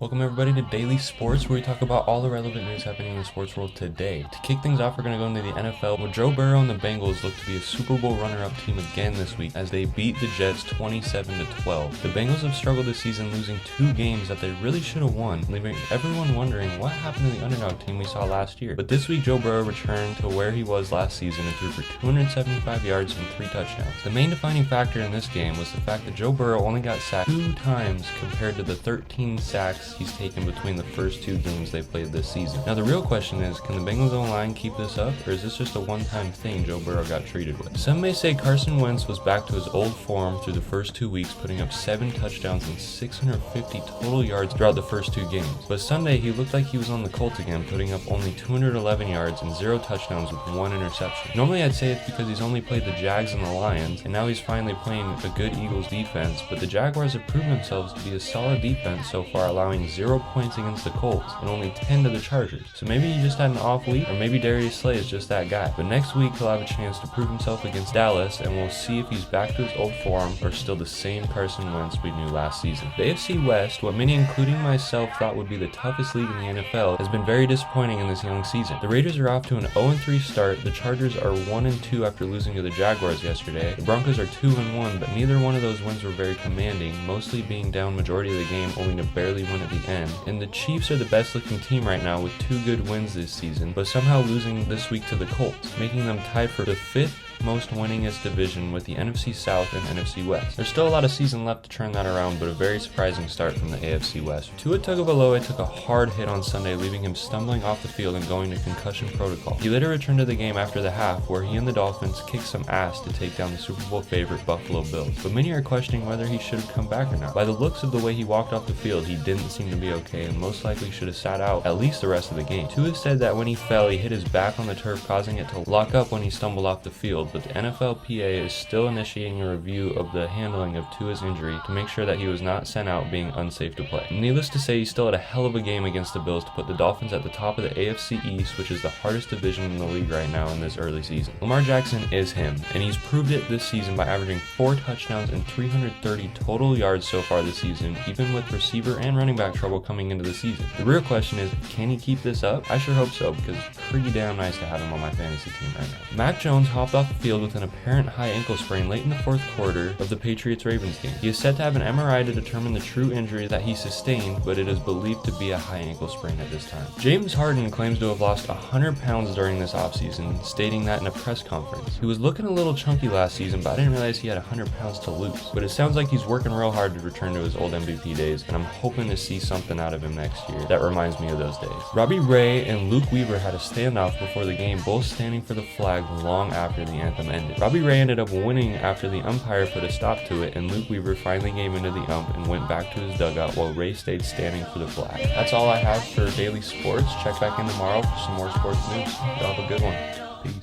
Welcome everybody to Daily Sports, where we talk about all the relevant news happening in the sports world today. To kick things off, we're going to go into the NFL, where Joe Burrow and the Bengals look to be a Super Bowl runner-up team again this week as they beat the Jets 27-12. The Bengals have struggled this season, losing 2 games that they really should have won, leaving everyone wondering what happened to the underdog team we saw last year. But this week, Joe Burrow returned to where he was last season and threw for 275 yards and 3 touchdowns. The main defining factor in this game was the fact that Joe Burrow only got sacked 2 times compared to the 13 sacks he's taken between the first 2 games they played this season. Now the real question is, can the Bengals O-line keep this up, or is this just a one-time thing Joe Burrow got treated with? Some may say Carson Wentz was back to his old form through the first 2 weeks, putting up 7 touchdowns and 650 total yards throughout the first 2 games. But Sunday he looked like he was on the Colts again, putting up only 211 yards and 0 touchdowns with 1 interception. Normally I'd say it's because he's only played the Jags and the Lions, and now he's finally playing a good Eagles defense, but the Jaguars have proven themselves to be a solid defense so far, allowing 0 points against the Colts and only 10 to the Chargers. So maybe he just had an off week, or maybe Darius Slay is just that guy. But next week he'll have a chance to prove himself against Dallas, and we'll see if he's back to his old form or still the same Carson Wentz we knew last season. The AFC West, what many including myself thought would be the toughest league in the NFL, has been very disappointing in this young season. The Raiders are off to an 0-3 start, the Chargers are 1-2 after losing to the Jaguars yesterday, the Broncos are 2-1, but neither one of those wins were very commanding, mostly being down majority of the game only to barely win at the end. And the Chiefs are the best looking team right now with 2 good wins this season, but somehow losing this week to the Colts, making them tied for the 5th most winningest division with the NFC South and NFC West. There's still a lot of season left to turn that around, but a very surprising start from the AFC West. Tua Tagovailoa took a hard hit on Sunday, leaving him stumbling off the field and going to concussion protocol. He later returned to the game after the half, where he and the Dolphins kicked some ass to take down the Super Bowl favorite Buffalo Bills. But many are questioning whether he should have come back or not. By the looks of the way he walked off the field, he didn't seem to be okay and most likely should have sat out at least the rest of the game. Tua said that when he fell, he hit his back on the turf, causing it to lock up when he stumbled off the field, but the NFLPA is still initiating a review of the handling of Tua's injury to make sure that he was not sent out being unsafe to play. Needless to say, he still had a hell of a game against the Bills to put the Dolphins at the top of the AFC East, which is the hardest division in the league right now in this early season. Lamar Jackson is him, and he's proved it this season by averaging 4 touchdowns and 330 total yards so far this season, even with receiver and running back trouble coming into the season. The real question is, can he keep this up? I sure hope so, because it's pretty damn nice to have him on my fantasy team right now. Mac Jones hopped off the field with an apparent high ankle sprain late in the 4th quarter of the Patriots-Ravens game. He is said to have an MRI to determine the true injury that he sustained, but it is believed to be a high ankle sprain at this time. James Harden claims to have lost 100 pounds during this offseason, stating that in a press conference. He was looking a little chunky last season, but I didn't realize he had 100 pounds to lose. But it sounds like he's working real hard to return to his old MVP days, and I'm hoping to see something out of him next year that reminds me of those days. Robbie Ray and Luke Weaver had a standoff before the game, both standing for the flag long after the anthem ended. Robbie Ray ended up winning after the umpire put a stop to it, and Luke Weaver finally gave into the ump and went back to his dugout while Ray stayed standing for the flag. That's all I have for Daily Sports. Check back in tomorrow for some more sports news. Y'all have a good one. Peace.